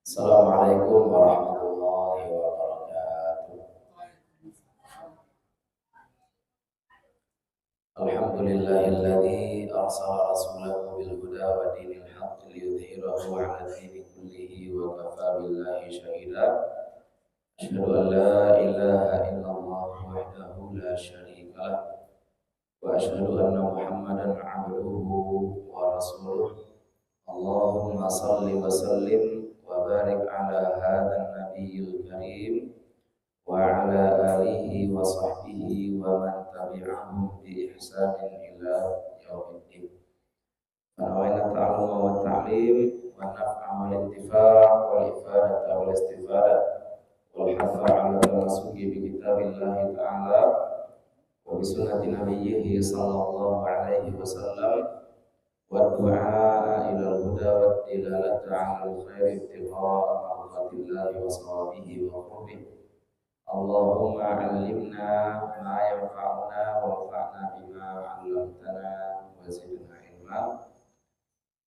Assalamualaikum warahmatullahi wabarakatuh. Alhamdulillahilladzi arsala rasulahu bil huda wa dinil haqq liyudhhirahu 'ala dini kullihi wa kafa billahi shahida. Asyhadu an la ilaha illallah wahdahu la syarika lah wa asyhadu anna Muhammadan 'abduhu wa rasuluh. Allahumma salli wa sallim wa barik ala hadzal nabiyil karim wa ala alihi wa sahbihi wa man tabi'ahum bi ihsanin ila yaumiddin. Nawaitu ta'alluma wa ta'lim wa naf'a wal intifa' wal ifadata wal istifada wal hafa 'ala tamasuki bi kitabillahi ta'ala wa bi sunnati nabiyhi sallallahu alaihi wasallam wa du'a ila al-huda wa dilalata 'ala al-khairi ibtigha'a mardatillahi wa sawabihi wa qurbihi. Allahumma 'allimna ma yanfa'una wanfa'na bima 'allamtana wa zidna ilma.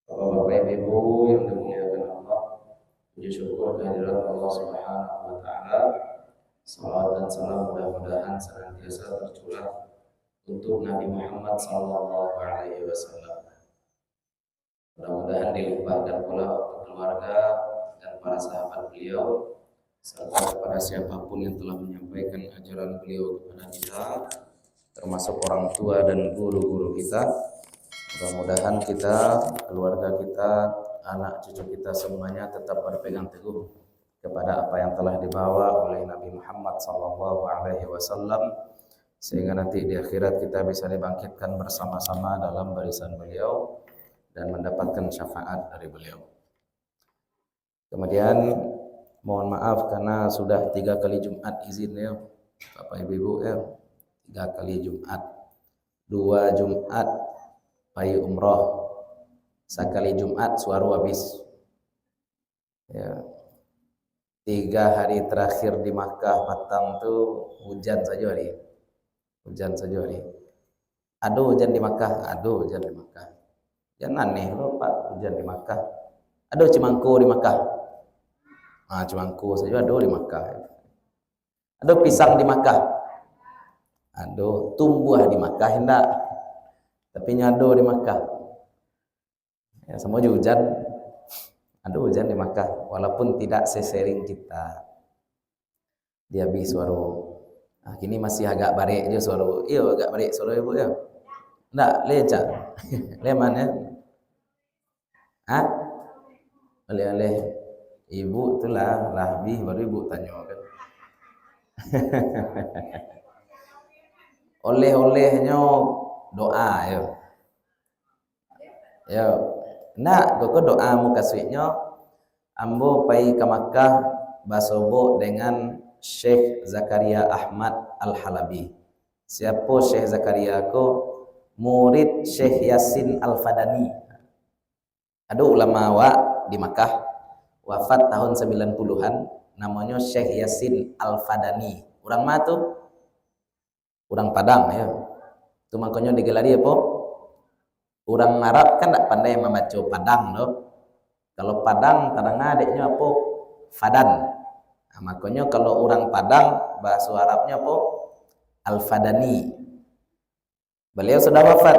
Bapak-bapak Ibu yang dimuliakan Allah, puji syukur kehadirat Allah Subhanahu wa taala. Salawat dan salam mudah-mudahan senantiasa tercurah untuk Nabi Muhammad sallallahu alaihi wasallam. Mudah-mudahan dilimpahkan pula untuk keluarga dan para sahabat beliau serta kepada siapapun yang telah menyampaikan ajaran beliau kepada kita, termasuk orang tua dan guru-guru kita. Mudah-mudahan kita, keluarga kita, anak cucu kita semuanya tetap berpegang teguh kepada apa yang telah dibawa oleh Nabi Muhammad SAW, sehingga nanti di akhirat kita bisa dibangkitkan bersama-sama dalam barisan beliau dan mendapatkan syafaat dari beliau. Kemudian mohon maaf karena sudah 3 kali Jumat izin ya Bapak Ibu ya, 3 kali Jumat, 2 Jumat payu umroh, sekali Jumat suaru habis ya. 3 hari terakhir di Makkah Patang tuh hujan saja hari. Aduh hujan di Makkah. Jangan aneh loh Pak, hujan di Makkah. Aduh Cimangku di Makkah. Cimangku saja aduh di Makkah. Aduh pisang di Makkah. Aduh tumbuh di Makkah hendak. Tapi nyado di Makkah. Ya semua hujan. Aduh hujan di Makkah walaupun tidak sesering kita. Dia habis suara. Kini masih agak barik je suara. Iya agak barik suara Ibu ya. Enggak, lecak. Leman ya. Oleh-oleh Ibu itulah lahbi baru Ibu tanya kan. Oleh-olehnya doa ya. Ya. Nak kok doa mu kasihnya ambo pai ke Makkah basobo dengan Syekh Zakaria Ahmad Al-Halabi. Siapa Syekh Zakaria ko? Murid Syekh Yasin Al-Fadani. Ada ulama di Makkah wafat tahun 90-an, namanya Syekh Yasin Al-Fadani. Orang mana tuh? Orang Padang ya. Itu makanya digelari apa? Orang Arab kan tak pandai membaca Padang loh. Kalau Padang kadang adiknya apa? Fadan. Makanya kalau orang Padang bahasa Arabnya apa? Al-Fadani. Beliau sudah wafat.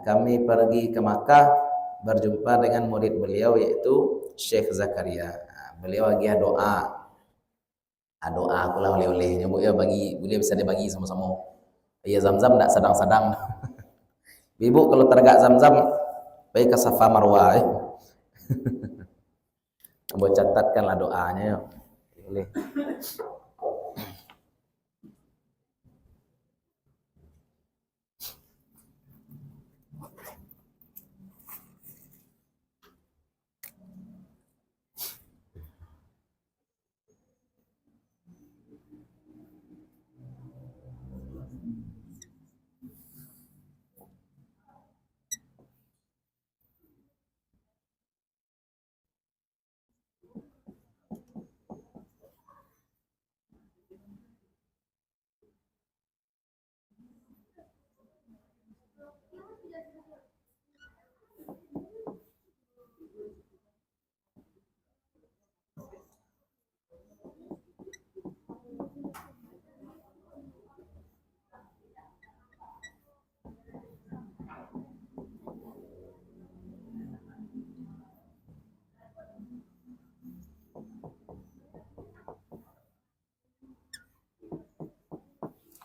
Kami pergi ke Makkah berjumpa dengan murid beliau yaitu Syekh Zakaria. Beliau lagi doa. Doa akulah oleh-olehnya Bu ya, bagi beliau bisa dibagi sama-sama. Ya Zam-Zam enggak sedang-sedang. Ibu kalau tergak Zam-Zam baik ke Safa Marwah ya. Kamu catatkanlah doanya ya. Boleh.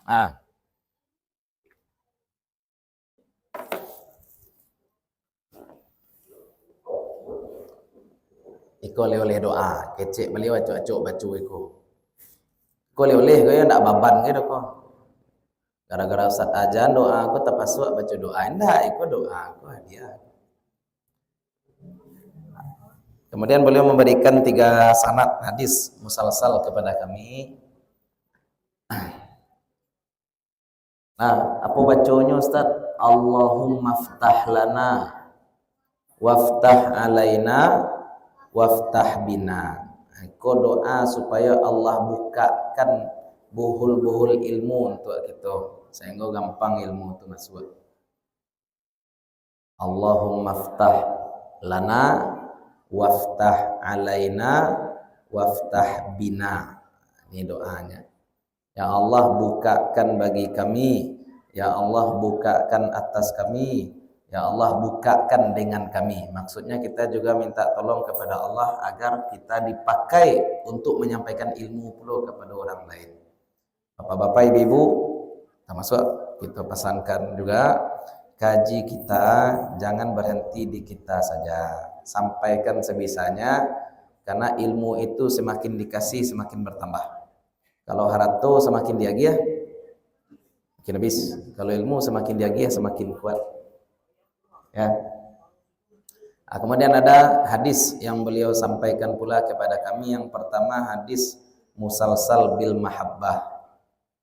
Ah, iko oleh doa, kecek beliau acuk-acuk baca iko. Iko oleh kau ya ndak baban gitu kok. Gara-gara Ustaz ajan doa aku terpaksa baca doa. Enggak, iko doa aku hadiah. Kemudian beliau memberikan 3 sanad hadis musalsal kepada kami. Nah, apa bacanya Ustaz? Allahumma ftah lana waftah alaina waftah bina. Itu doa supaya Allah bukakan buhul-buhul ilmu untuk kita sehingga gampang ilmu itu masuk. Allahumma ftah lana waftah alaina waftah bina. Ini doanya. Ya Allah bukakan bagi kami, ya Allah bukakan atas kami, ya Allah bukakan dengan kami. Maksudnya kita juga minta tolong kepada Allah agar kita dipakai untuk menyampaikan ilmu pula kepada orang lain. Bapak-bapak, ibu-ibu, termasuk kita pesankan juga kaji kita jangan berhenti di kita saja. Sampaikan sebisanya karena ilmu itu semakin dikasih semakin bertambah. Kalau harato semakin diagih, makin habis. Kalau ilmu semakin diagih, semakin kuat. Ya. Nah, kemudian ada hadis yang beliau sampaikan pula kepada kami. Yang pertama hadis musalsal bil mahabbah.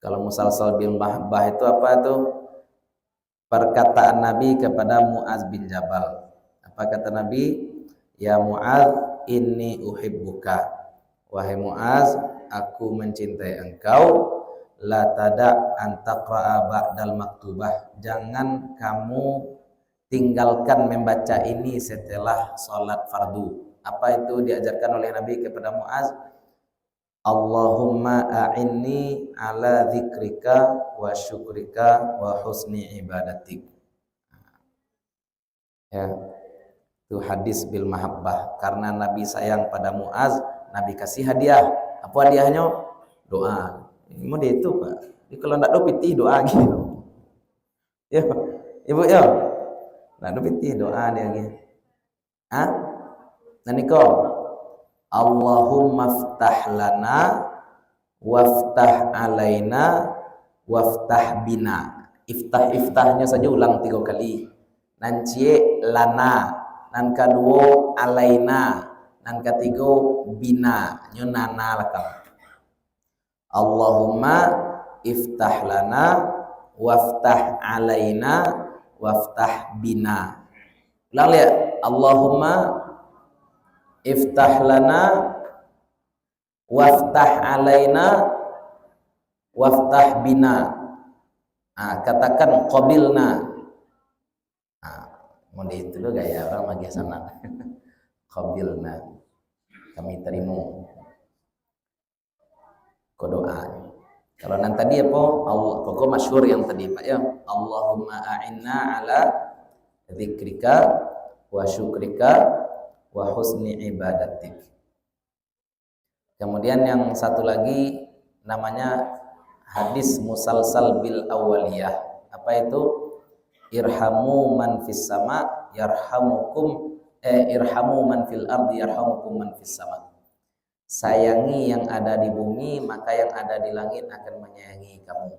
Kalau musalsal bil mahabbah itu apa itu? Perkataan Nabi kepada Muaz bin Jabal. Apa kata Nabi? Ya Muaz, inni uhibbuka. Wahai Muaz, aku mencintai engkau. La tada an taqra'a ba'dal maktubah. Jangan kamu tinggalkan membaca ini setelah sholat fardu. Apa itu diajarkan oleh Nabi kepada Muaz? Allahumma a'inni ala dzikrika wa syukrika wa husni ibadatik. Ya, itu hadis bil mahabbah. Karena Nabi sayang pada Muaz, Nabi kasih hadiah. Apa hadiahnya? Doa. Ini dia itu Pak. Jadi kalau nak do pitih doa gitu. Ya, ibu ya. Nak do pitih doa dia gitu. Ah? Naniko. Allahumma ftah lana waftah alaina waftah bina. Iftahnya saja ulang 3 kali. Nancie lana, nan kedua alaina, nan ketiga bina, nyunana lakam. Allahumma iftah lana waftah alaina waftah bina. Ulang lihat. Allahumma iftah lana waftah alaina waftah bina. Katakan qabilna. Mau itu dulu gaya orang magi sana. Qabilna. Kami terima. Doa. Kalau nanti tadi apa? Allah, pokok masyhur yang tadi Pak ya. Allahumma a'inna ala dzikrika wa syukrika wa husni ibadatik. Kemudian yang satu lagi namanya hadis musalsal bil awaliyah. Apa itu? Irhamu man fis sama yarhamukum irhamu man fil ardi yarhamukum man fis sama. Sayangi yang ada di bumi, maka yang ada di langit akan menyayangi kamu.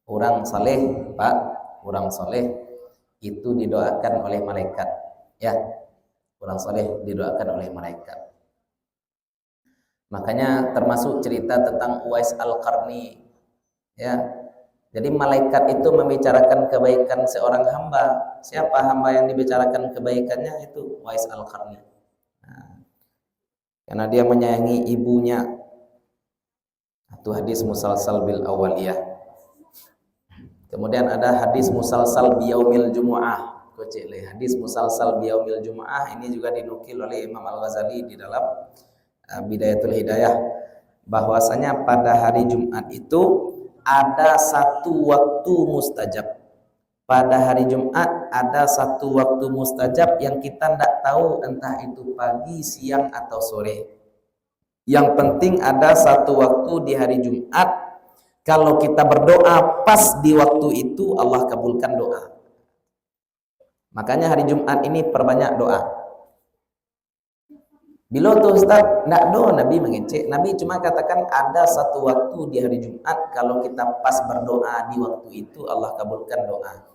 Orang saleh, Pak, orang saleh itu didoakan oleh malaikat. Ya, orang saleh didoakan oleh malaikat. Makanya termasuk cerita tentang Uwais Al-Qarni. Ya, jadi malaikat itu membicarakan kebaikan seorang hamba. Siapa hamba yang dibicarakan kebaikannya? Itu Uwais Al-Qarni. Karena dia menyayangi ibunya. Itu hadis musalsal bil awaliyah. Kemudian ada hadis musalsal biyaumil jumu'ah. Hadis musalsal biyaumil jumu'ah ini juga dinukil oleh Imam Al-Ghazali di dalam Bidayatul Hidayah, bahwasanya pada hari Jumat itu ada satu waktu mustajab. Pada hari Jumat ada satu waktu mustajab yang kita tidak tahu entah itu pagi, siang atau sore. Yang penting ada satu waktu di hari Jumat Kalau kita berdoa pas di waktu itu, Allah kabulkan doa. Makanya hari Jumat ini perbanyak doa. Bila tuh Ustaz, enggak do Nabi mengecek. Nabi cuma katakan ada satu waktu di hari Jumat, kalau kita pas berdoa di waktu itu, Allah kabulkan doa.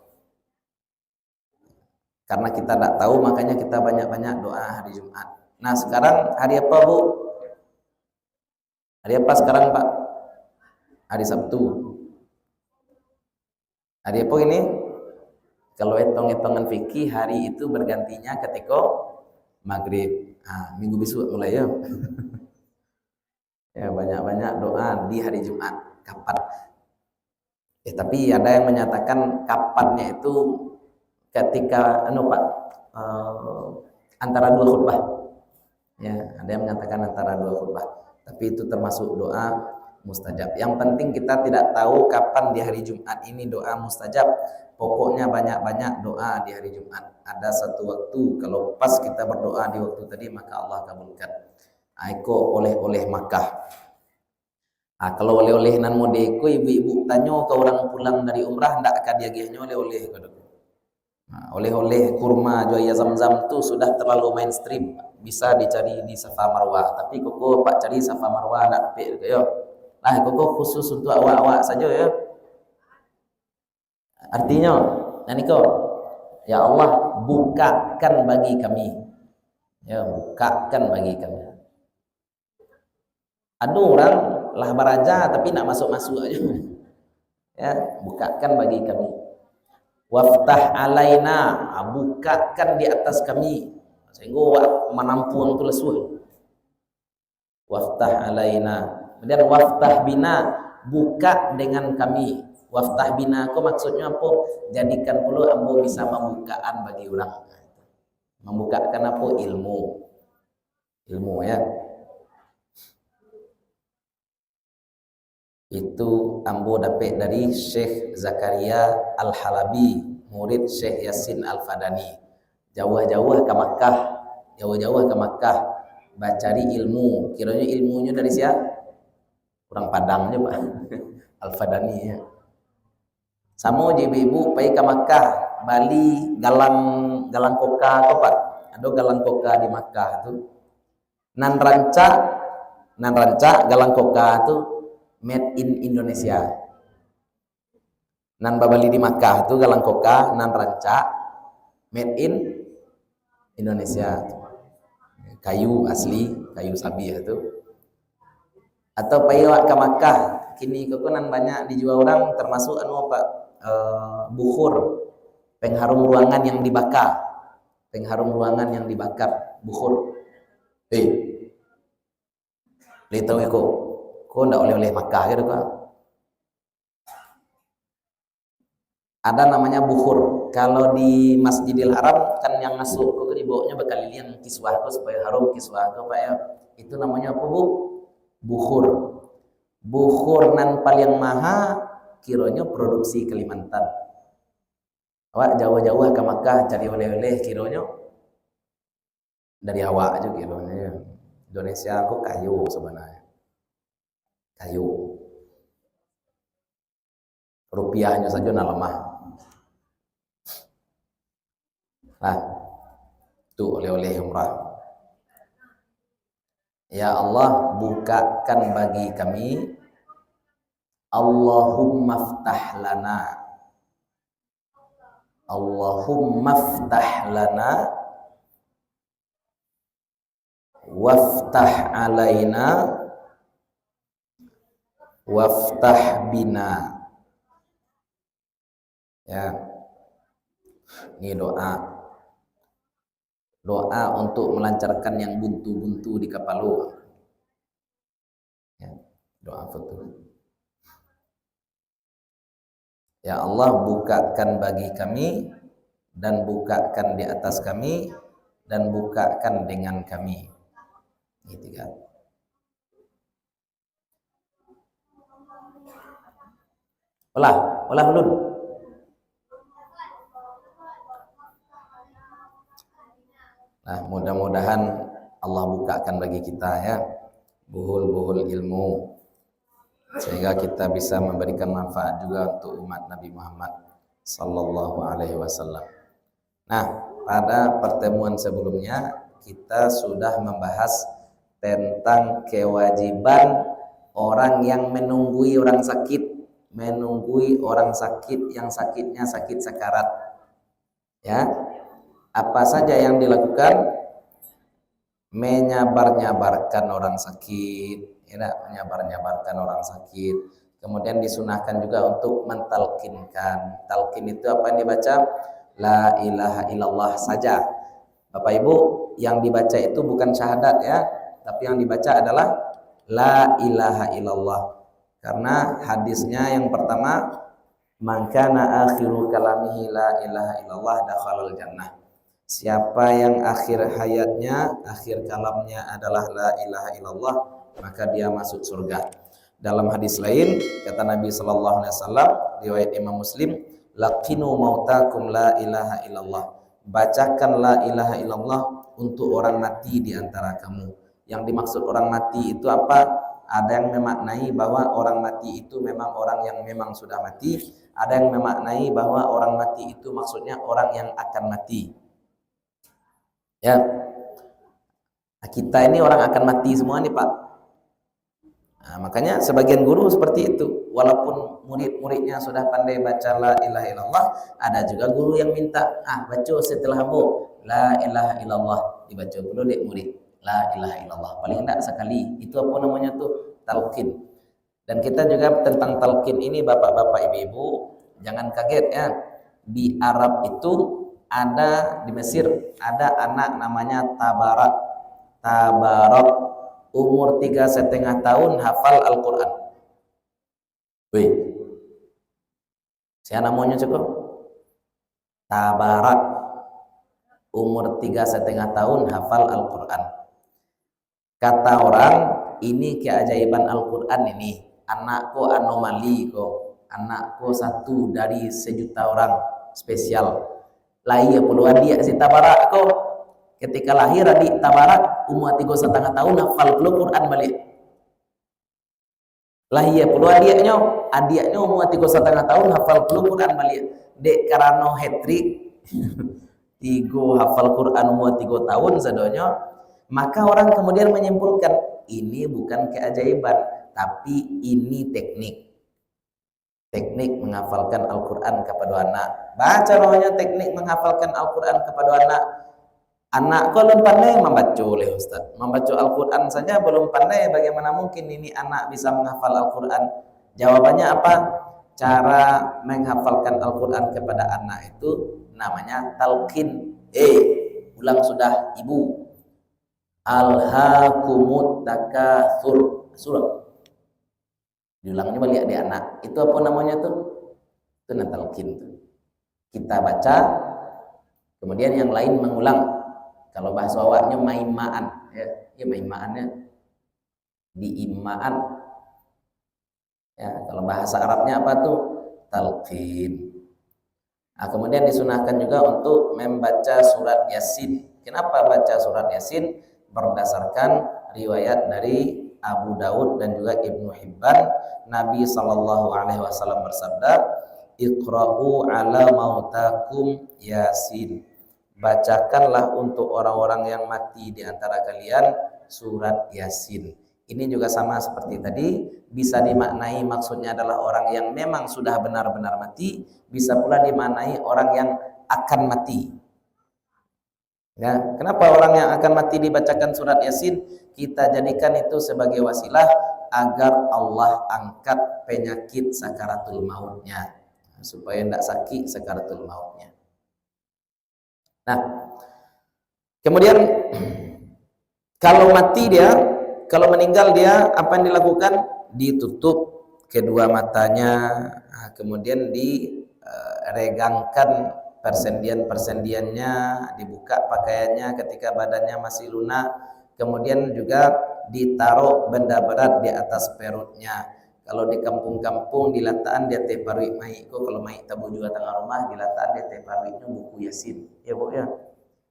Karena kita tidak tahu, makanya kita banyak-banyak doa hari Jumat. Nah sekarang hari apa Bu? Hari apa sekarang Pak? Hari Sabtu. Hari apa ini? Kalau hitung-hitungan fikih, hari itu bergantinya ketika maghrib. Nah, minggu besok mulai ya. Ya banyak-banyak doa di hari Jumat. Kapan? Tapi ada yang menyatakan kapannya itu ketika Pak, antara dua khutbah. Ya, ada yang mengatakan antara dua khutbah. Tapi itu termasuk doa mustajab. Yang penting kita tidak tahu kapan di hari Jumat ini doa mustajab. Pokoknya banyak-banyak doa di hari Jumat. Ada satu waktu kalau pas kita berdoa di waktu tadi, maka Allah kabulkan. Aiko oleh-oleh Makkah. Kalau oleh-oleh nan modeko, ibu-ibu tanya ke orang pulang dari umrah, ndak akan diagihnya oleh-oleh. Oleh-oleh kurma Joya Zam-Zam itu sudah terlalu mainstream, bisa dicari di Safa Marwah. Tapi koko Pak cari Safa Marwah nak pek yo. Lah koko khusus untuk awak-awak saja ya. Artinya, naniko, ya Allah bukakan bagi kami. Ya, bukakan bagi kami. Ada orang lah baraja tapi nak masuk-masuk aja. Ya, bukakan bagi kami. Waftah alaina, bukakan di atas kami sehingga menampung tu lesuh. Waftah alaina, kemudian waftah bina, buka dengan kami. Waftah bina, kok maksudnya apa? Jadikan pula ambo bisa membukaan bagi orang. Membukakan apa? Ilmu ya. Itu ambo dapat dari Syekh Zakaria Al-Halabi, murid Syekh Yasin Al-Fadani. Jauh-jauh ke Makkah, bacari ilmu. Kiranya ilmunya dari siapa? Orang Padangnya Pak. Al-Fadani ya. Sama ibu-ibu pergi ke Makkah, Bali galang koka apa Pak? Ada galang koka di Makkah itu. Nan ranca galang koka itu made in Indonesia. Nan babali di Makkah itu galang koka, nan ranca made in Indonesia. Kayu asli, kayu sabi itu. Atau payah ke Makkah, kini kokonan banyak dijual orang, termasuk Pak, bukhur, pengharum ruangan yang dibakar. Bukhur. Lihat tahu kok ndak oleh-oleh Makkah gitu kan. Ada namanya bukhur. Kalau di Masjidil Haram kan yang masuk ke dibawanya bakal lilian kiswah supaya harum kiswah Pak ya. Itu namanya apa Bu? Bukhur. Bukhur nan paling maha kiranya produksi Kalimantan. Awak jauh-jauh ke Makkah cari oleh-oleh kiranya dari awak aja kiranya. Indonesia kok kayu sebenarnya. Kayu. Rupiahnya saja lemah. Nah, itu oleh-oleh umrah. Ya Allah, bukakan bagi kami. Allahumma ftah lana. Allahumma ftah lana. Waftah alaina. Waftah bina. Ya. Ini doa. Doa untuk melancarkan yang buntu-buntu di kepala. Ya, doa betul. Ya Allah, bukakan bagi kami dan bukakan di atas kami dan bukakan dengan kami. Ini tiga. Olah ulun. Nah, mudah-mudahan Allah bukakan bagi kita ya buhul-buhul ilmu. sehingga kita bisa memberikan manfaat juga untuk umat Nabi Muhammad sallallahu alaihi wasallam. Nah, pada pertemuan sebelumnya kita sudah membahas tentang kewajiban orang yang menunggui orang sakit, yang sakitnya sakit sekarat. Ya, apa saja yang dilakukan? Menyabar-nyabarkan orang sakit, ya, menyabar-nyabarkan orang sakit. Kemudian disunahkan juga untuk mentalkinkan. Talkin itu apa yang dibaca? La ilaha illallah saja. Bapak Ibu, yang dibaca itu bukan syahadat ya, tapi yang dibaca adalah la ilaha illallah. Karena hadisnya yang pertama, man kana akhiru kalamihi la ilaha illallah dakhalal jannah. Siapa yang akhir hayatnya, akhir kalamnya adalah la ilaha illallah, maka dia masuk surga. Dalam hadis lain kata Nabi sallallahu alaihi wasallam, riwayat Imam Muslim, laqinu mautakum la ilaha illallah. Bacakan la ilaha illallah untuk orang mati di antara kamu. Yang dimaksud orang mati itu apa? Ada yang memaknai bahwa orang mati itu memang orang yang memang sudah mati, ada yang memaknai bahwa orang mati itu maksudnya orang yang akan mati. Ya, nah, kita ini orang akan mati semua nih Pak. Nah, makanya sebagian guru seperti itu. Walaupun murid-muridnya sudah pandai baca la ilaha illallah, ada juga guru yang minta, baca setelah bu la ilaha illallah, dibaca dulu dek murid la ilaha illallah. Paling tidak sekali. Itu apa namanya tuh? Talqin. Dan kita juga tentang talqin ini bapak-bapak ibu-ibu, jangan kaget ya. Di Arab itu ada, di Mesir ada anak namanya Tabarak, umur 3,5 tahun hafal Al-Quran. Wih, siapa namanya cukup? Tabarak, umur 3,5 tahun hafal Al-Quran. Kata orang, ini keajaiban Al-Quran ini. Anakku anomali kok, anakku satu dari sejuta orang spesial. Lahir perlu adik si Tabarak kok. Ketika lahir adik Tabarak umur 3,5 tahun hafal Al-Quran balik. Lahir perlu adiknya umur 3,5 tahun hafal Al-Quran balik. Dek karena hat-trick 3 hafal Quran umur 3 tahun sadonya, maka orang kemudian menyimpulkan ini bukan keajaiban, tapi ini teknik menghafalkan Al-Quran kepada anak. Baca namanya teknik menghafalkan Al-Quran kepada anak. Anak kok belum pandai membaca oleh Ustaz. Membaca Al-Quran saja belum pandai, bagaimana mungkin ini anak bisa menghafal Al-Quran? Jawabannya apa? Cara menghafalkan Al-Quran kepada anak itu namanya talqin. Ulang sudah ibu. Alhaakumut takatsur. Surah. Diulangnya balik di anak. Itu apa namanya tuh? Itu talqin tuh. Kita baca, kemudian yang lain mengulang. Kalau bahasa awaknya maimaan, ya maimaannya diimaan. Ya, kalau bahasa Arabnya apa tuh? Talqin. Nah, kemudian disunahkan juga untuk membaca surat Yasin. Kenapa baca surat Yasin? Berdasarkan riwayat dari Abu Daud dan juga Ibnu Hibban, Nabi sallallahu alaihi wasallam bersabda, "Iqra'u ala mautakum Yasin." Bacakanlah untuk orang-orang yang mati di antara kalian surat Yasin. Ini juga sama seperti tadi, bisa dimaknai maksudnya adalah orang yang memang sudah benar-benar mati, bisa pula dimaknai orang yang akan mati. Ya, kenapa orang yang akan mati dibacakan surat Yasin? Kita jadikan itu sebagai wasilah agar Allah angkat penyakit sakaratul mautnya, supaya tidak sakit sakaratul mautnya. Nah, kemudian kalau mati dia, kalau meninggal dia, apa yang dilakukan? Ditutup kedua matanya, kemudian diregangkan persendian-persendiannya, dibuka pakaiannya ketika badannya masih lunak, kemudian juga ditaruh benda berat di atas perutnya. Kalau di kampung-kampung dilataan dia teh paruik mai ko, kalau mai tabu juga tengah rumah dilataan dia teh paruiknya buku Yasin. Ya Bu ya.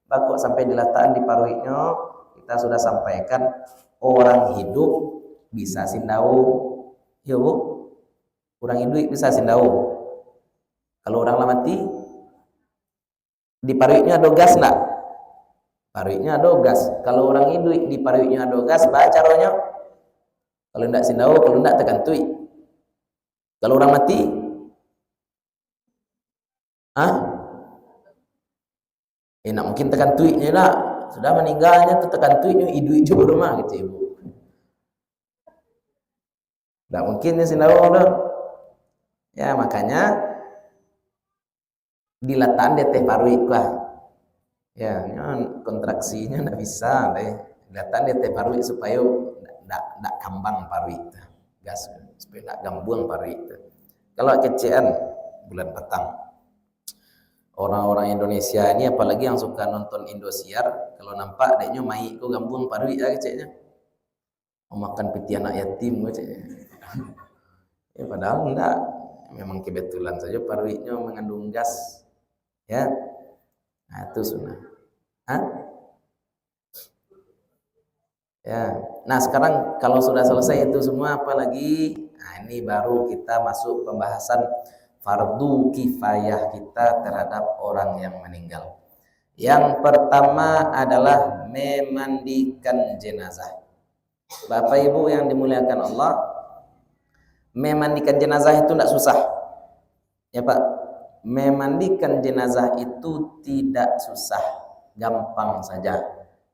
Bakok sampai dilataan di paruiknya, kita sudah sampaikan orang hidup bisa sindau, Ya bu, orang induik bisa sindau. Kalau orang mati, di paruitnya ada gas enggak? Paruitnya ada gas. Kalau orang induik di paruitnya ada gas, baca caranya. Kalau enggak sindau, kalau enggak tekan tuik. Kalau orang mati, nak mungkin tekan tuiknya lah. Sudah meninggalnya tuh tekan tuiknya, induik juga rumah gitu ibu. Enggak mungkin ya sindau udah. Ya makanya diletakkan di teh paruit lah. Ya, kontraksinya enggak bisa deh. Diletakkan di teh paruit supaya enggak kambang paruit. Gas supaya enggak gambung paruit. Kalau kecian bulan petang. Orang-orang Indonesia ini apalagi yang suka nonton Indosiar, kalau nampak adeknya mai kok gambung paruit ya keceknya. Mau makan piti anak yatim keceknya. Ya padahal enggak, memang kebetulan saja paruitnya mengandung gas. Ya. Nah, itu sunnah. Ya. Nah, sekarang kalau sudah selesai itu semua apalagi? Nah, ini baru kita masuk pembahasan fardu kifayah kita terhadap orang yang meninggal. Yang pertama adalah memandikan jenazah. Bapak Ibu yang dimuliakan Allah, memandikan jenazah itu tidak susah. Ya Pak, memandikan jenazah itu tidak susah, gampang saja.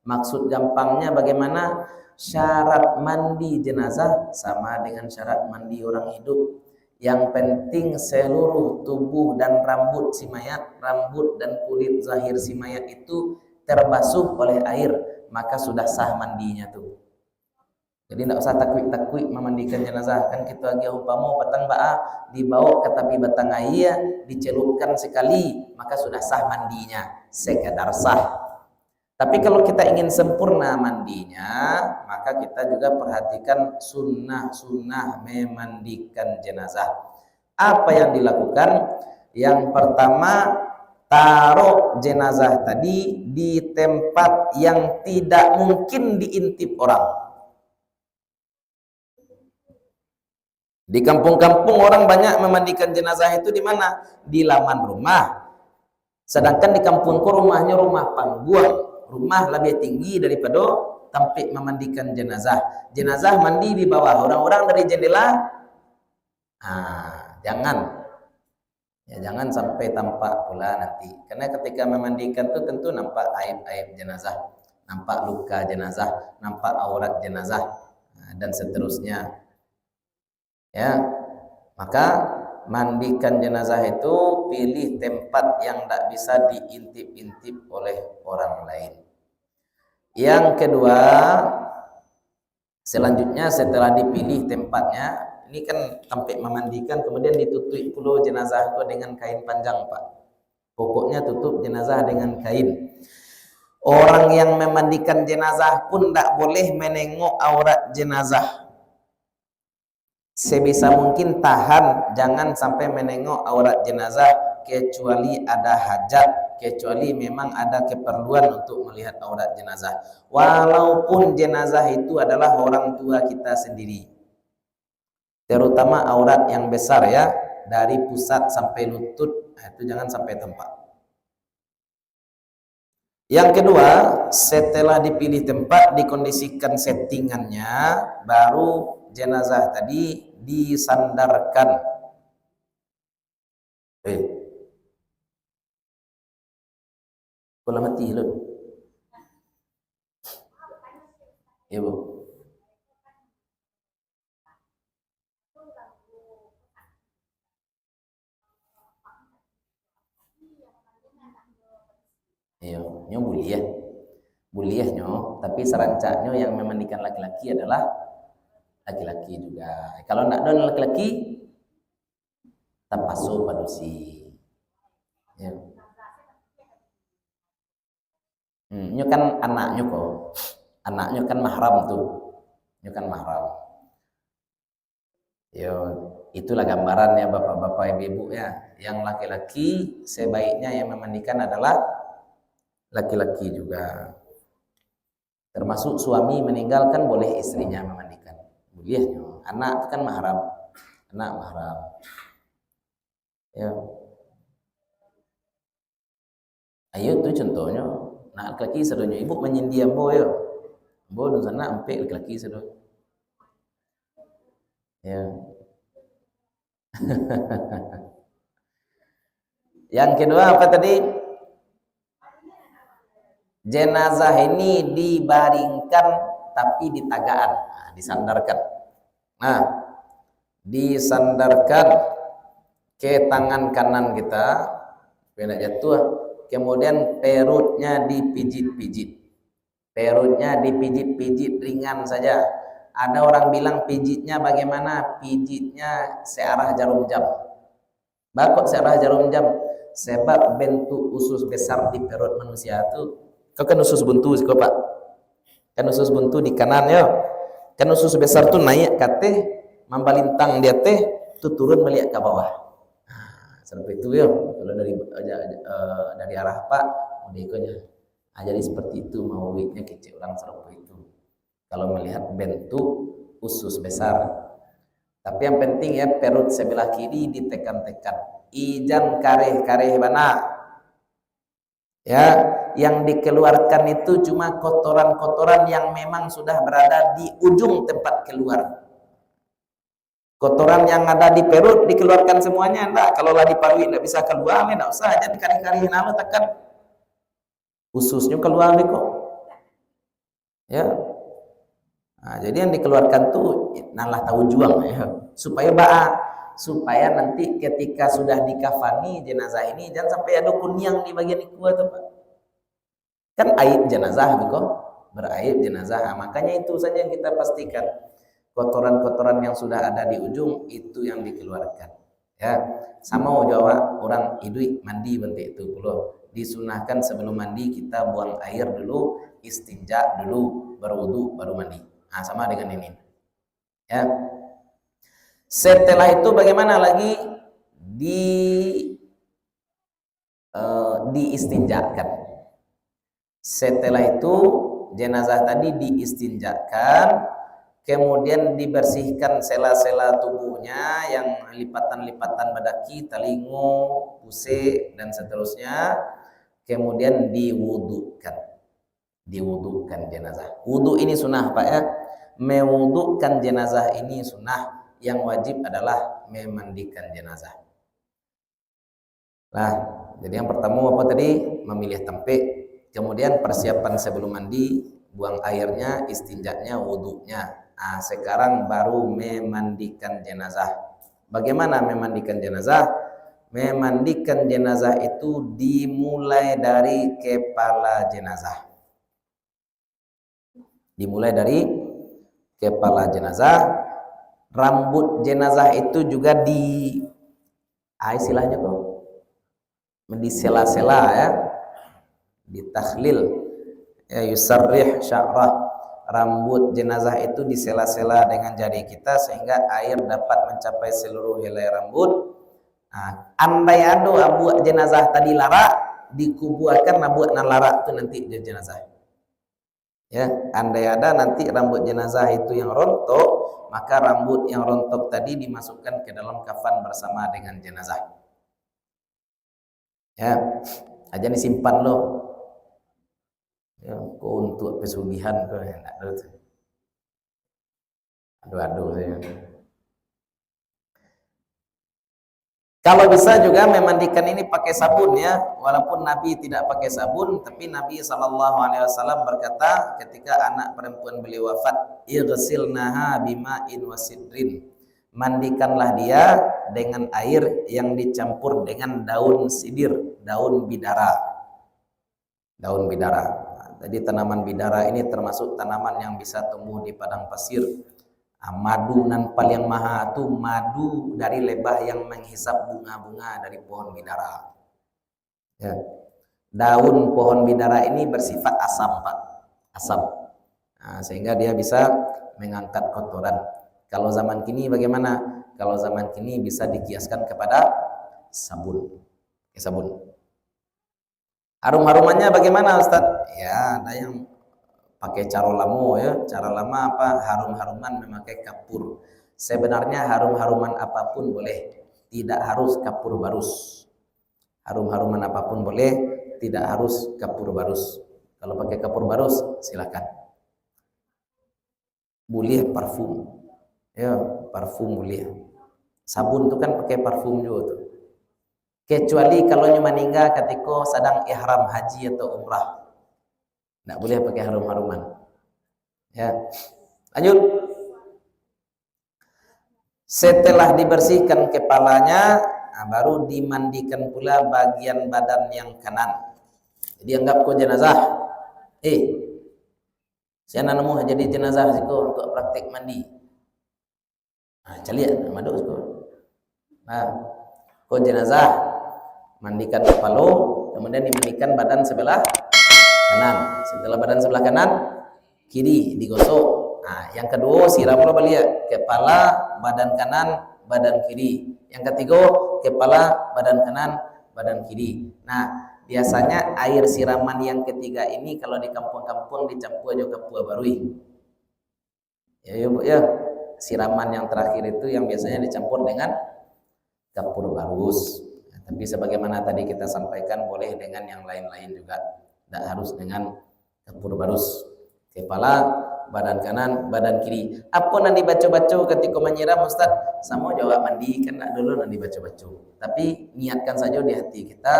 Maksud gampangnya bagaimana? Syarat mandi jenazah sama dengan syarat mandi orang hidup. Yang penting seluruh tubuh dan rambut si mayat, rambut dan kulit zahir si mayat itu terbasuh oleh air, maka sudah sah mandinya tuh. Jadi tidak usah takwik-takwik memandikan jenazah. Kan kita lagi umpama petang ba'a dibawa ke tepi batang air, dicelupkan sekali, maka sudah sah mandinya, sekadar sah. Tapi kalau kita ingin sempurna mandinya, maka kita juga perhatikan sunnah-sunnah memandikan jenazah. Apa yang dilakukan? Yang pertama, taruh jenazah tadi di tempat yang tidak mungkin diintip orang. Di kampung-kampung orang banyak memandikan jenazah itu di mana? Di laman rumah. Sedangkan di kampungku rumahnya rumah panggung. Rumah lebih tinggi daripada tempat memandikan jenazah. Jenazah mandi di bawah, orang-orang dari jendela. Jangan. Ya jangan sampai tampak pula nanti. Karena ketika memandikan itu tentu nampak aib-aib jenazah, nampak luka jenazah, nampak aurat jenazah, dan seterusnya. Ya. Maka mandikan jenazah itu pilih tempat yang tidak bisa diintip-intip oleh orang lain. Yang kedua, selanjutnya setelah dipilih tempatnya, ini kan tempat memandikan, kemudian ditutup pula jenazah itu dengan kain panjang Pak. Pokoknya tutup jenazah dengan kain. Orang yang memandikan jenazah pun tidak boleh menengok aurat jenazah. Sebisa mungkin tahan, jangan sampai menengok aurat jenazah kecuali ada hajat, kecuali memang ada keperluan untuk melihat aurat jenazah. Walaupun jenazah itu adalah orang tua kita sendiri. Terutama aurat yang besar ya, dari pusat sampai lutut, itu jangan sampai tampak. Yang kedua, setelah dipilih tempat, dikondisikan settingannya, baru jenazah tadi disandarkan. Kalau mati lu. Ya Bu. Iya, nyo buliah. Buliah nyo, tapi serancaknya yang memandikan laki-laki adalah laki-laki juga. Kalau nak don laki-laki, tapaso padusi. Ya. Nyo kan anaknya kok. Anaknya kan mahram tuh. Nyo kan mahram. Yo, itulah gambarannya bapak-bapak ibu-ibu ya. Yang laki-laki sebaiknya yang memandikan adalah laki-laki juga. Termasuk suami meninggalkan boleh istrinya memandikan. Bolehnya. Anak itu kan mahram. anak mahram. Ya. Ayo tu contohnya, nak laki sedonya ibu menyindia ambo ya. Ambo nu sana ampe laki sedo. Ya. Yang kedua apa tadi? Jenazah ini dibaringkan tapi di tagaan, nah, disandarkan. Nah, disandarkan ke tangan kanan kita, kena jatuh. Kemudian perutnya dipijit-pijit. Perutnya dipijit-pijit ringan saja. Ada orang bilang pijitnya bagaimana? Pijitnya searah jarum jam. Bakok searah jarum jam. Sebab bentuk usus besar di perut manusia itu, kau kan usus buntu sih Pak. Kan usus buntu di kanan ya. Kan usus besar tuh naik ke teh, membalintang dia teh, tuh turun melihat ke bawah. Nah, seperti itu ya. Kalau dari arah Pak, mau diikutnya. Nah, jadi seperti itu mau wiknya kecil orang seperti itu. Kalau melihat bentuk usus besar. Tapi yang penting ya perut sebelah kiri ditekan-tekan. Ijan kareh-kareh mana? Ya, yang dikeluarkan itu cuma kotoran-kotoran yang memang sudah berada di ujung tempat keluar. Kotoran yang ada di perut dikeluarkan semuanya enggak. Kalau lah di paru enggak bisa keluar, enggak usah aja kareh-kareh nama tekan. Ususnya keluar kok. Ya. Nah, jadi yang dikeluarkan tuh nalah tahu juang ya. Supaya nanti ketika sudah dikafani jenazah ini jangan sampai ada kunyang di bagian ikut tuh Pak. Kan aib jenazah kok, beraib jenazah. Nah, makanya itu saja yang kita pastikan. Kotoran-kotoran yang sudah ada di ujung itu yang dikeluarkan. Ya, sama Jawa orang idui mandi bentuk itu pula. Disunahkan sebelum mandi kita buang air dulu, istinja dulu, berwudu baru mandi. Nah, sama dengan ini. Ya. Setelah itu bagaimana lagi diistinjakan. Setelah itu jenazah tadi diistinjakan, kemudian dibersihkan sela-sela tubuhnya yang lipatan-lipatan badaki, talingo, puse dan seterusnya. Kemudian diwudukan jenazah. Wudu ini sunnah Pak ya. Mewudukan jenazah ini sunnah. Yang wajib adalah memandikan jenazah. Nah, jadi yang pertama apa tadi? Memilih tempat. Kemudian persiapan sebelum mandi, buang airnya, istinjaknya, wudunya. Nah, sekarang baru memandikan jenazah. Bagaimana memandikan jenazah? Memandikan jenazah itu dimulai dari kepala jenazah. Dimulai dari kepala jenazah. Rambut jenazah itu juga istilahnya kok disela-sela ya, ditakhlil ya, yusarrih sya'rah. Rambut jenazah itu disela-sela dengan jari kita sehingga air dapat mencapai seluruh helai rambut. Nah, andai ada abu jenazah tadi lara dikubuarkan abu nan lara itu nanti jenazah. Ya, andai ada nanti rambut jenazah itu yang rontok, maka rambut yang rontok tadi dimasukkan ke dalam kafan bersama dengan jenazah. Ya, aja disimpan loh. Ya, untuk pesugihan tuh enak tuh. Aduh saya. Kalau bisa juga memandikan ini pakai sabun ya, walaupun Nabi tidak pakai sabun, tapi Nabi SAW berkata ketika anak perempuan beliau wafat, ighsilnaha bima'in wasidrin, mandikanlah dia dengan air yang dicampur dengan daun sidir, daun bidara. Daun bidara. Jadi tanaman bidara ini termasuk tanaman yang bisa tumbuh di padang pasir. Madu nan paling maha itu madu dari lebah yang menghisap bunga-bunga dari pohon bidara. Ya. Daun pohon bidara ini bersifat asam Pak, asam. Nah, sehingga dia bisa mengangkat kotoran. Kalau zaman kini bagaimana? Kalau zaman kini bisa dikiaskan kepada sabun. Sabun. Harum-harumannya bagaimana Ustaz? Ya, ada yang pakai cara lama ya. Cara lama apa? Harum-haruman memakai kapur. Sebenarnya harum-haruman apapun boleh, tidak harus kapur barus. Harum-haruman apapun boleh, tidak harus kapur barus. Kalau pakai kapur barus silakan. Boleh parfum. Ya, parfum boleh. Sabun itu kan pakai parfum juga tuh. Kecuali kalau meninggal ketika sedang ihram haji atau umrah. Tidak boleh pakai harum-haruman. Ya. Lanjut. Setelah dibersihkan kepalanya, baru dimandikan pula bagian badan yang kanan. Jadi anggap kau jenazah. Saya nemu jadi jenazah siko untuk praktik mandi. Calian maduk siko. Kau jenazah mandikan kepala, kemudian dimandikan badan sebelah kanan. Setelah badan sebelah kanan, kiri digosok. Yang kedua siramlah balik kepala, badan kanan, badan kiri. Yang ketiga kepala, badan kanan, badan kiri. Nah, biasanya air siraman yang ketiga ini kalau di kampung-kampung dicampur aja kapur barui. Ya Bu ya. Siraman yang terakhir itu yang biasanya dicampur dengan kapur barus. Tapi sebagaimana tadi kita sampaikan boleh dengan yang lain-lain juga. Tidak harus dengan kapur barus. Kepala, badan kanan, badan kiri. Apa nanti baca-baca ketika menyiram Ustaz? Sama jawab mandi kena dulu nanti baca-baca. Tapi niatkan saja di hati kita,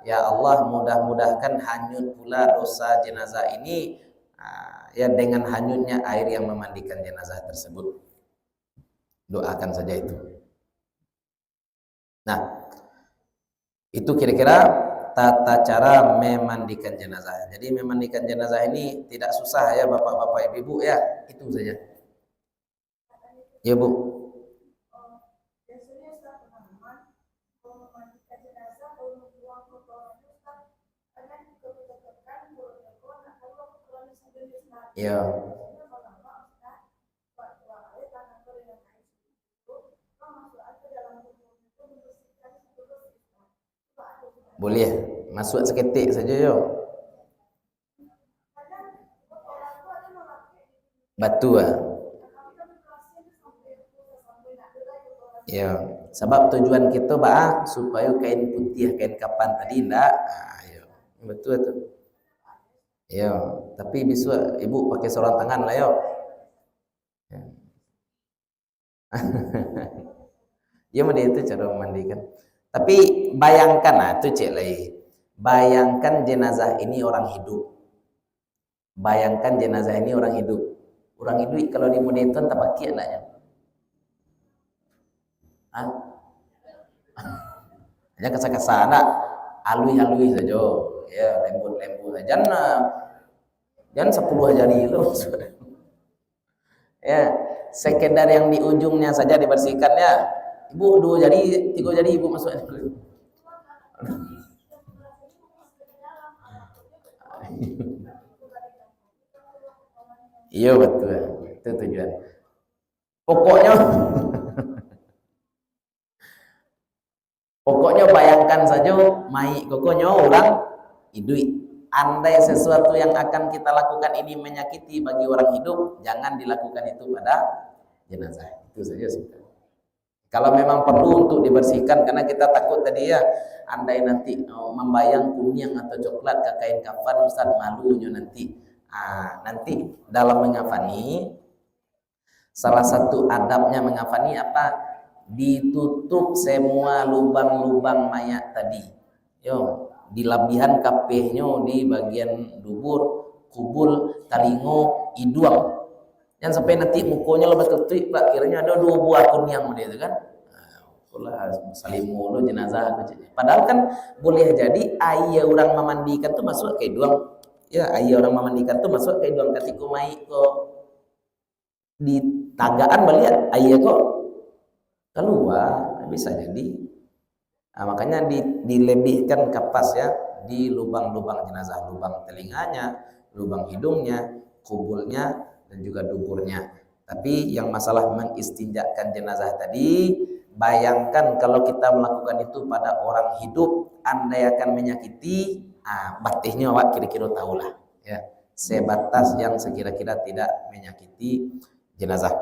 ya Allah mudah-mudahkan hanyut pula dosa jenazah ini ya dengan hanyutnya air yang memandikan jenazah tersebut. Doakan saja itu. Nah, itu kira-kira tata cara memandikan jenazah. Jadi memandikan jenazah ini tidak susah ya bapak-bapak ibu-ibu ya, itu saja. Ya Bu. Ya. Boleh, masuk seketik saja yo. Batu Ya, sebab tujuan kita supaya kain putih, kain kapan tadi ndak. Betul itu. Ya, tapi bisa ibu pakai sarung tangan lah yo. Ya. Ya itu cara memandikan. Tapi bayangkan itu cek lagi. Bayangkan jenazah ini orang hidup. Bayangkan jenazah ini orang hidup. Orang hidup kalau di modeton tak pakai anaknya. Hanya kasar-kasar nak, alui-alui saja. Ya, lembut-lembut saja. Jangan 10 jari itu. Ya, sekedar yang di ujungnya saja dibersihkan ya. Ibu 2 jari, 3 jari ibu masukkan dulu. Iya betul, itu tujuan. Pokoknya bayangkan saja, mai kokonya orang hidup. Andai sesuatu yang akan kita lakukan ini menyakiti bagi orang hidup, jangan dilakukan itu pada jenazah. Itu saja sih. Kalau memang perlu untuk dibersihkan, karena kita takut tadi ya, andai nanti membayang kuning atau coklat ke kain kafan, Ustaz malunya nanti. Nanti dalam mengafani, salah satu adabnya mengafani apa? Ditutup semua lubang-lubang mayat tadi. Yo, di labihan kapehnya, di bagian dubur, kubul, talingo, hidung. Jangan sampai nanti mukanya lebat ketuik Pak, kiranya ada 2 buah kunyang itu kan. Salimu lo jenazah. Padahal kan boleh jadi ayah orang memandikan tuh masuk ke hidung. Ya, ayah orang memandikan tuh masuk ke hidung ketika mai kok di tagaan beliat ayah kok keluar, bisa jadi. Makanya dilebihkan kapas ya di lubang-lubang jenazah, lubang telinganya, lubang hidungnya, kubulnya, dan juga duburnya. Tapi yang masalah mengistinjakan jenazah tadi, bayangkan kalau kita melakukan itu pada orang hidup, andai akan menyakiti, batihnya awak kira-kira tahulah ya, sebatas yang sekira-kira tidak menyakiti jenazah.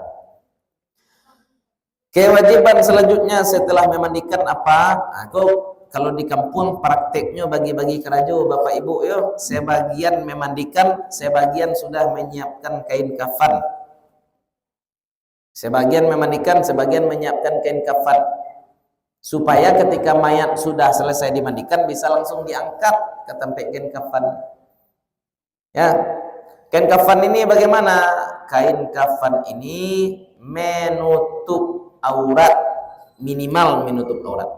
Kewajiban selanjutnya setelah memandikan apa? Aku kalau di kampung prakteknya bagi-bagi kerajo Bapak Ibu yo, sebagian memandikan, sebagian sudah menyiapkan kain kafan. Sebagian memandikan, sebagian menyiapkan kain kafan. Supaya ketika mayat sudah selesai dimandikan bisa langsung diangkat ke tempat kain kafan. Ya. Kain kafan ini bagaimana? Kain kafan ini menutup aurat, minimal menutup aurat.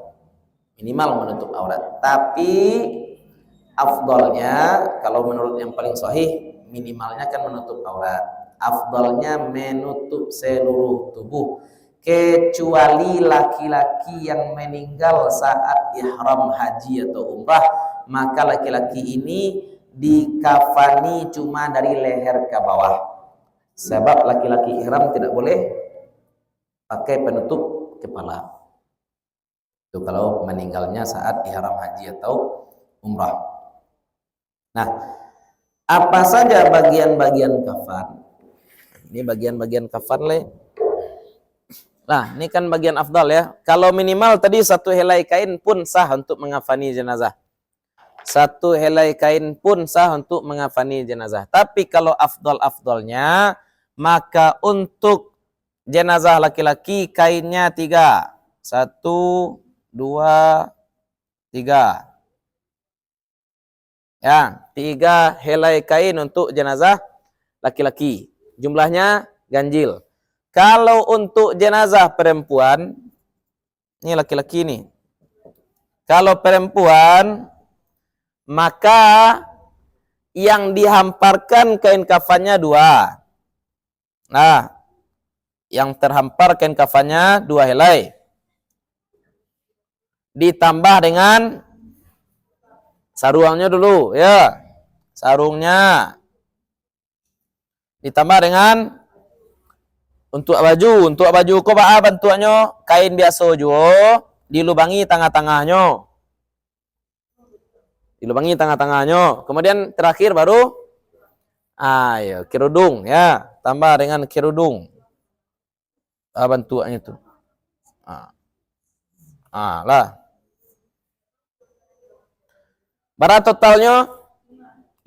Minimal menutup aurat. Tapi afdalnya kalau menurut yang paling sahih minimalnya kan menutup aurat. Afdalnya menutup seluruh tubuh kecuali laki-laki yang meninggal saat ihram haji atau umrah, maka laki-laki ini dikafani cuma dari leher ke bawah. Sebab laki-laki ihram tidak boleh pakai penutup kepala. Itu kalau meninggalnya saat ihram haji atau umrah. Nah, apa saja bagian-bagian kafan? Ini bagian-bagian kafan le. Nah, ini kan bagian afdal ya. Kalau minimal tadi 1 helai kain pun sah untuk mengafani jenazah. 1 helai kain pun sah untuk mengafani jenazah. Tapi kalau afdal-afdalnya, maka untuk jenazah laki-laki kainnya 3. 1, 2, 3. Ya, 3 helai kain untuk jenazah laki-laki. Jumlahnya ganjil. Kalau untuk jenazah perempuan, ini laki-laki nih. Kalau perempuan, maka yang dihamparkan kain kafannya 2. Nah, yang terhampar kain kafannya 2 helai. Ditambah dengan sarungnya dulu, ya. Sarungnya. Ditambah dengan untuk baju ko baa bentuknya kain biasa juga, dilubangi tengah-tengahnya. Dilubangi tengah-tengahnya. Kemudian terakhir baru ayo kerudung ya, tambah dengan kerudung. Bentuknya itu. Lah. Bara totalnya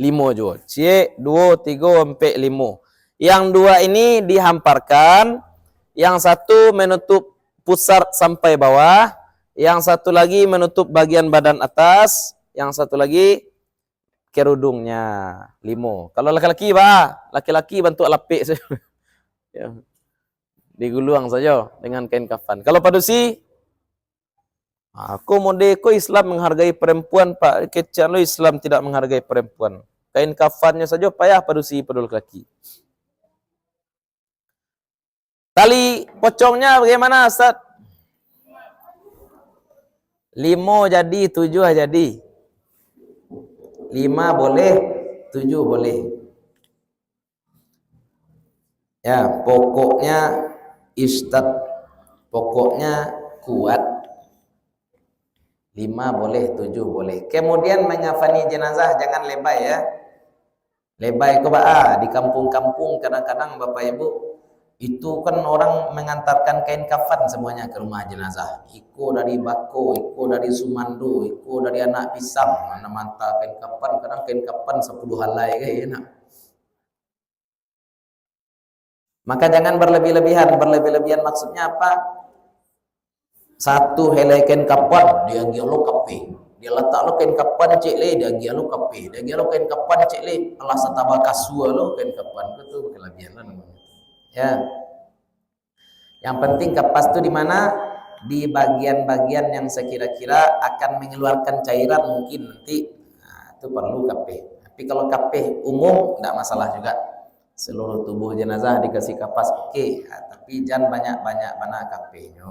5 juga. 2, 3, 4, 5. Yang 2 ini dihamparkan, yang 1 menutup pusar sampai bawah, yang 1 lagi menutup bagian badan atas, yang 1 lagi kerudungnya. 5. Kalau laki-laki laki-laki bentuk lapik saja. Ya. Diguluang saja dengan kain kafan. Kalau padusi, aku modeko Islam menghargai perempuan, Pak. Kecalo Islam tidak menghargai perempuan. Kain kafannya saja payah padusi pada laki-laki. Tali pocongnya bagaimana, Ustaz? 5 jadi, 7 jadi. 5 boleh, 7 boleh. Ya, pokoknya pokoknya kuat. 5 boleh, 7 boleh. Kemudian mengafani jenazah jangan lebay ya. Lebay ko di kampung-kampung kadang-kadang Bapak Ibu itu kan orang mengantarkan kain kafan semuanya ke rumah jenazah. Iko dari Bako, iko dari Sumando, iko dari anak pisang, mana mantap kain kafan, kadang kain kafan 10 halai kayak enak. Maka jangan berlebih-lebihan. Berlebih-lebihan maksudnya apa? 1 helai kain kapan dia gialo kape. Dia letak lo kain kapan cek le dia gialo kape. Dia gialo kain kapan cek le alas ataba kasua lo kain kapan itu kelebihan lah namanya. Ya. Yang penting kapas itu di mana? Di bagian-bagian yang sekira-kira akan mengeluarkan cairan mungkin nanti. Nah, itu perlu kape. Tapi kalau kape umum enggak masalah juga. Seluruh tubuh jenazah dikasih kapas oke. Tapi jangan banyak-banyak mana kapenya.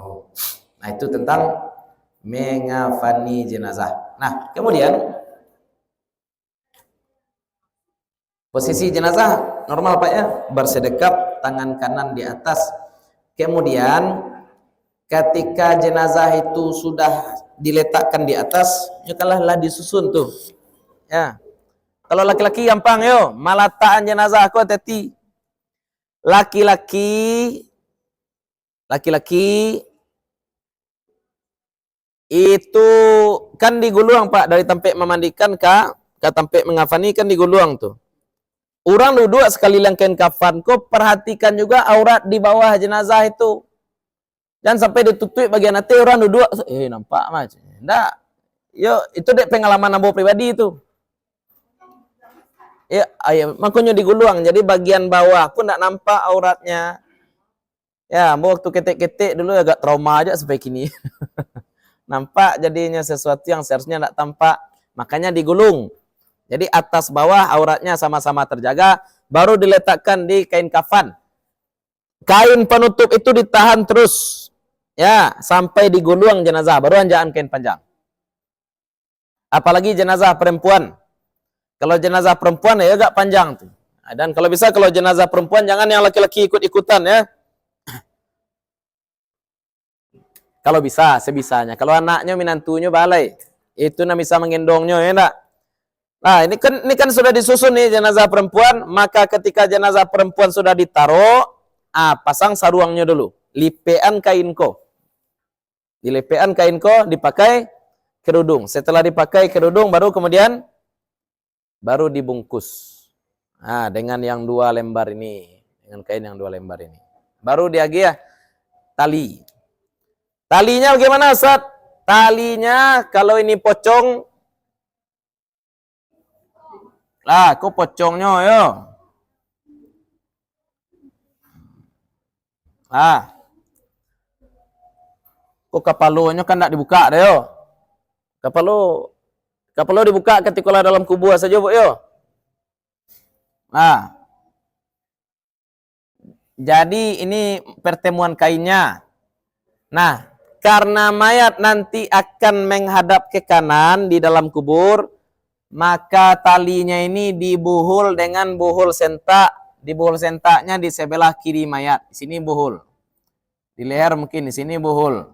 Nah, itu tentang mengafani jenazah. Nah, kemudian posisi jenazah normal Pak ya, bersedekap, tangan kanan di atas. Kemudian ketika jenazah itu sudah diletakkan di atas, nyukalah disusun tuh. Ya. Kalau laki-laki gampang yo, malataan jenazah aku hati-hati. Laki-laki Itu kan diguluang Pak, dari tempat memandikan ke tempat mengafani kan diguluang tuh. Orang duduk sekali kain kafan, kau perhatikan juga aurat di bawah jenazah itu. Jangan sampai ditutup bagian hati orang duduk, nampak macam. Enggak. Yo, itu dek pengalaman ambo pribadi itu. Ya, makanya diguluang. Jadi bagian bawah pun enggak nampak auratnya. Ya, ambo waktu ketek-ketek dulu agak trauma aja sampai kini. Nampak jadinya sesuatu yang seharusnya enggak tampak. Makanya digulung. Jadi atas bawah auratnya sama-sama terjaga, baru diletakkan di kain kafan. Kain penutup itu ditahan terus, ya, sampai digulung jenazah, baru anjaan kain panjang. Apalagi jenazah perempuan. Kalau jenazah perempuan ya agak panjang tuh. Dan kalau bisa kalau jenazah perempuan jangan yang laki-laki ikut-ikutan ya. Kalau bisa, sebisanya. Kalau anaknya, minantunya balai, itu nak bisa menggendongnya ya enggak. Nah, ini kan sudah disusun nih jenazah perempuan, maka ketika jenazah perempuan sudah ditaruh, pasang saruangnya dulu. Lipean kainko. Dilepean kainko, dipakai kerudung. Setelah dipakai kerudung, baru kemudian baru dibungkus. Nah, dengan yang 2 lembar ini, dengan kain yang 2 lembar ini. Baru diagih tali. Talinya bagaimana, Ustaz? Talinya kalau ini pocong, kok pocongnya yo. Kok kapalonya kan enggak dibuka deh yo. Kapalo dibuka ketika dalam kubur saja, Bu yo. Jadi ini pertemuan kainnya. Nah, karena mayat nanti akan menghadap ke kanan di dalam kubur, maka talinya ini dibuhul dengan buhul sentak. Di buhul sentaknya di sebelah kiri mayat. Di sini buhul. Di leher mungkin di sini buhul.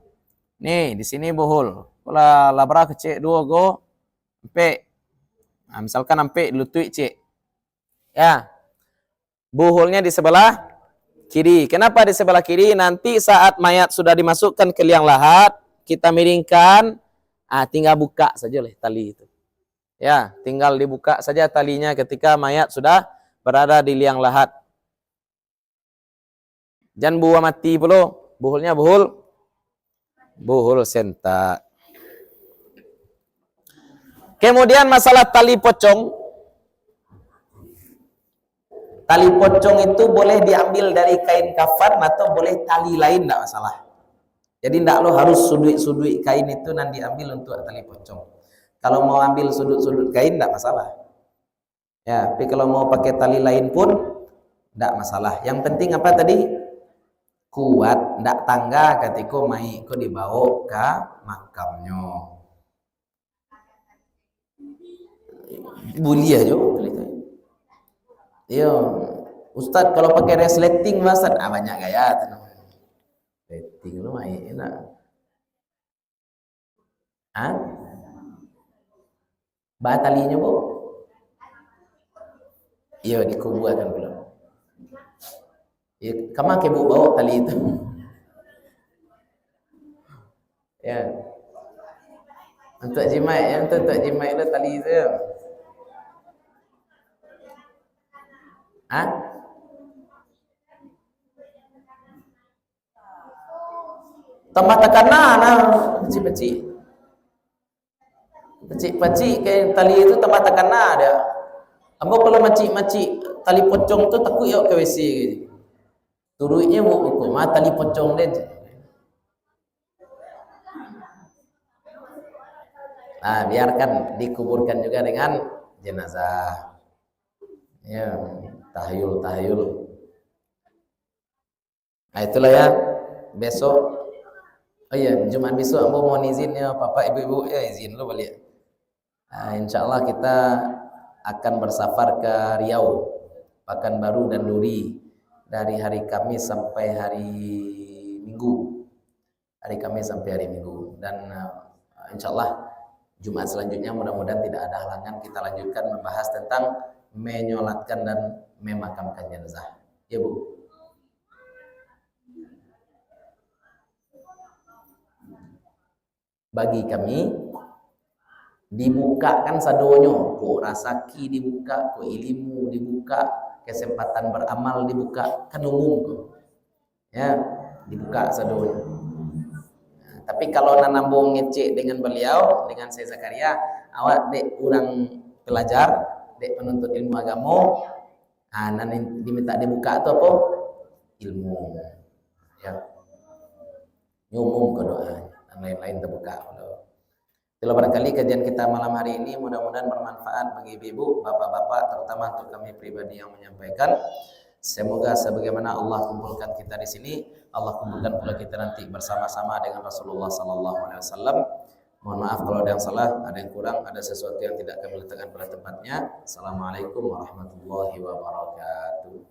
Nih, di sini buhul. Kalau labra kecil 2 go, sampai. Nah, misalkan sampai lutut cek. Ya. Buhulnya di sebelah kiri. Kenapa di sebelah kiri? Nanti saat mayat sudah dimasukkan ke liang lahat, kita miringkan, tinggal buka saja oleh tali itu. Ya, tinggal dibuka saja talinya ketika mayat sudah berada di liang lahat. Jangan buah mati pula. Buhulnya buhul sentak. Kemudian masalah tali pocong. Tali pocong itu boleh diambil dari kain kafan atau boleh tali lain, tidak masalah. Jadi tidak lo harus sudut-sudut kain itu nanti diambil untuk tali pocong. Kalau mau ambil sudut-sudut kain tidak masalah. Ya, tapi kalau mau pakai tali lain pun tidak masalah. Yang penting apa tadi? Kuat, tidak tangga ketika mai ko dibawa ke makamnya. Boleh aja. Iya, Ustadz kalau pakai resleting Ustadz, banyak gaya. Resleting lu mah enak. Batalinya Bu? Iya, dikubuakan belum. Ya, kemana ke Bu bawa tali itu? Ya. Untuk jimai, untuk jimai itu tali itu. Tambah tekanan pecik-pecik kayak tali itu tambah tekanan ada. Ambo kalau macik-macik tali pocong tu takut yuk ke WC gitu. Turutnya buku tali pocong dia. Nah, biarkan dikuburkan juga dengan jenazah. Ya, tahayul. Nah, itulah ya. Besok, oh iya, Jumat besok ambo mau izin ya, Bapak Ibu ya izin lo balik. Nah, insyaallah kita akan bersafar ke Riau, Pekanbaru dan Duri dari hari Kamis sampai hari Minggu. Dan insyaallah Jumat selanjutnya mudah-mudahan tidak ada halangan kita lanjutkan membahas tentang menyolatkan dan memakamkan jenazah. Ya Bu. bagi kami dibukakan sadonyo, ko rasaki dibuka, ko ilmu dibuka, kesempatan beramal dibuka, kan umum ko. Ya, dibuka sadonyo. Nah, tapi kalau nanambung ngecek dengan beliau, dengan saya Zakaria, awak dek kurang pelajar, dek penuntut ilmu agama, nanti diminta dibuka itu apa? Ilmu. Ya. Umum ke doa dan lain-lain terbuka. Itulah barangkali kajian kita malam hari ini, mudah-mudahan bermanfaat bagi ibu, bapak-bapak, terutama untuk kami pribadi yang menyampaikan. Semoga sebagaimana Allah kumpulkan kita di sini, Allah kumpulkan pula kita nanti bersama-sama dengan Rasulullah sallallahu alaihi wasallam. Mohon maaf kalau ada yang salah, ada yang kurang, ada sesuatu yang tidak kami letakkan pada tempatnya. Assalamualaikum warahmatullahi wabarakatuh.